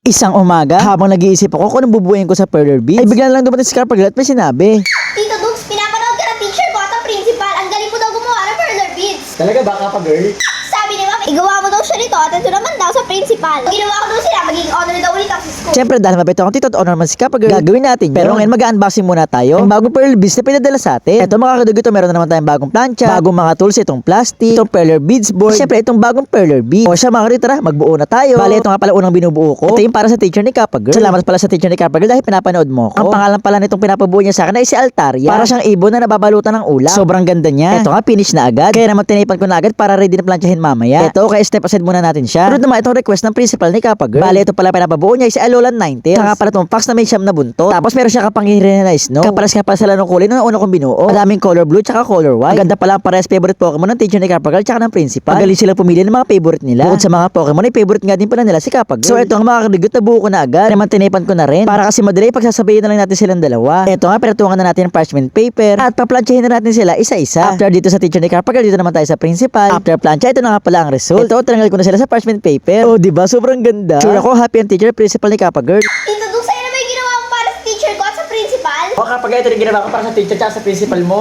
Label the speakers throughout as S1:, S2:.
S1: Isang umaga, habang nag-iisip ako kung anong bubuuin ko sa Perler Beats, ay bigla lang dumating si Carpagirl at may sinabi.
S2: Tito Dugs, pinapanood ka ng teacher ko at ang principal. Ang galing mo daw gumawa ng Perler Beats.
S1: Talaga ba, Carpagirl?
S2: Sabi ni Ma'am, igawa mo daw siya nito at ito naman daw sa principal. Ginawa ko daw sila, magiging honor daw ulit ako sa school.
S1: Siyempre dahil mabait akong tito at honor man si Carpagirl, gagawin natin yun. Pero ngayon mag-unboxing muna tayo. Ang bagong Perler Beats na pinadala sa atin. Ito mga kadugo, ito meron na naman tayong bagong plancha, bagong mga tools, itong plastic, itong Perler Beats board. Siyempre itong bagong Perler Beats. O siya mga kadugo, tara, magbuo na tayo. Bale, ito nga pala unang binubuo ko. Ito yung para sa teacher ni Carpagirl. Salamat pala sa teacher ni Carpagirl dahil pinapanood mo ko. Ang pangalan pala nitong pinapabuo niya sa akin ay si Altaria. Para siyang ibon na nababalutan ng ulam. Sobrang ganda niya. Ito nga, finish na agad. Kaya naman tinipan ko na agad para ready na planchahin mamaya. Ito, kaya step aside muna natin siya. Sunod naman itong request ng principal ni Carpagirl. Bale, ito pala pinapabuo niya ay si Alolan 90. Saka pala itong packs na may siyam na buntot. Tapos meron siya kapangyarihan na snow. Kapalas nga pala sila ng kulay nung una kong binuo. Madaming color blue tsaka color white. Ang ganda pala ang parehas favorite Pokemon ng teacher ni Carpagirl tsaka ng principal. Magaling silang pumili ng mga favorite nila. Bukod sa mga Pokemon ay favorite nga din pala nila si Carpagirl. So ito ang mga kadigot na buo ko na agad. Naman tinipan ko na rin. Para kasi madali pagsasabayin na lang natin silang dalawa. Ito nga, pinatungan na natin ng parchment paper at paplansyahin na natin sila isa-isa. After dito sa teacher ni Carpagirl, dito naman tayo sa principal. After plancha, ito na nga pala ang result. Ito, tinanggal ko na sila sa parchment paper. Oh, diba? Sobrang ganda. Sure ako, happy ang teacher, principal ni Carpagirl.
S2: Tito Dugs, sa'yo na ba yung ginawa mo para sa teacher ko at sa principal?
S1: O, Carpagirl, ito rin ginawa ko para sa teacher at sa principal mo.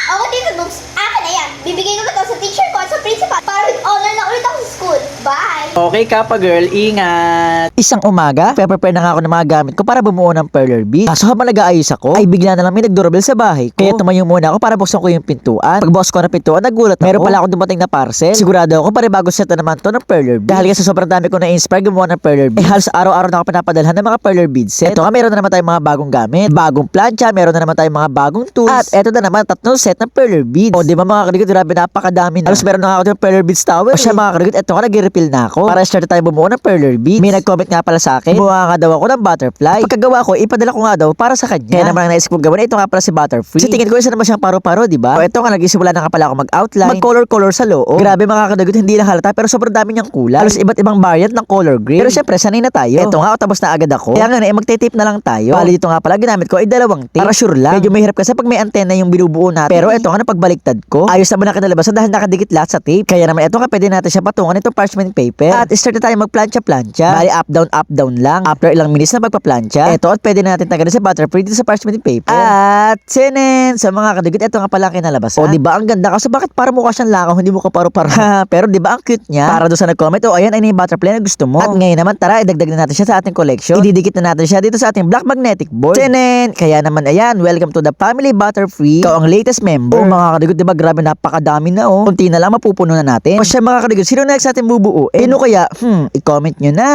S2: Oo, Tito Dugs, akin na yan. Bibigay ko na to sa teacher ko at sa principal para with honor na ulit ako sa school. Bye!
S1: Okay, Carpagirl, ingat. Isang umaga, prepare na nga ako ng mga gamit ko para bumuo ng Perler Beats. Kaso habang nag-aayos ako, ay bigla na lang may nag-doorbell sa bahay ko. Kaya tumayo muna ako para buksan ko yung pintuan. Pagbukas ko ng pintuan, nagulat ako. Meron pala ako dumating na parcel. Sigurado ako pare bago set na naman to ng Perler Beats. Dahil kasi sobrang dami ko na-inspire gumawa ng Perler Beats. Halos araw-araw na ako pinapadalhan ng mga Perler Beats set. Ito nga, meron na naman tayong mga bagong gamit, bagong plancha, meron na naman tayong mga bagong tools. At eto na naman, tatlong set ng Perler Beats. O, di ba mga kadigot, grabe napakadami na. Halos meron na nga ako ng Perler Beats tower. O siya mga kadigot, eto nga, nag-refill na ako. Para start tayo bumuo ng Perler Beats. May nag-comment nga pala sa akin, buha nga daw ako ng butterfly. Pagkagawa ko, ipadala ko nga daw para sa kanya. Kaya naman ang naisip kong gawin, ito nga pala si Butterfree. Sa tingin ko, isa naman siyang paro-paro, di ba? O ito nga, nag-isimula na nga pala ako mag-outline, mag-color-color sa loob. Grabe mga kadagot, hindi lang halata, pero sobrang dami niyang kulay. Halos iba't ibang variant ng color grade. Pero syempre, sanay na tayo. Ito nga, tapos na agad ako. Kaya nga na, magte-tape na lang tayo. Bali dito nga pala, ginamit ko ay dalawang tape. Para sure lang. Medyo mahirap kasi pag may antena yung binubuo natin. Pero ito nga, napagbaliktad ko, ayos naman na kinalabasan dahil nakadikit lahat sa tape. Kaya naman, ito nga, pwede natin siya patungan itong parchment paper. At start na tayo magplancha-plancha. Bali, up, down lang. After ilang minutes na pagpa-plancha, ito at pwede natin tanggalin sa Butterfree dito sa parchment paper. At sinin, sa mga kadigot, ito nga pala ang kinalabasan. O, di ba ang ganda kasi bakit para mukha siyang langaw, hindi mo ka paro-paro. Pero di ba ang cute niya? Para doon sa nag-comment, oh, ayan, ay na yung butterfly na gusto mo. At ngayon naman, tara, idagdag na natin siya sa ating collection. Ididikit na natin siya dito sa ating black magnetic board. Sinin, kaya naman, ayan, welcome to the family Butterfree. Ikaw ang latest member. Oh, mga kadigot, di ba grabe, napakadami na, oh. Kunti na lang, mapupuno na natin. O siya mga kadigot, sino next natin bubuo? Sino kaya? I-comment nyo na.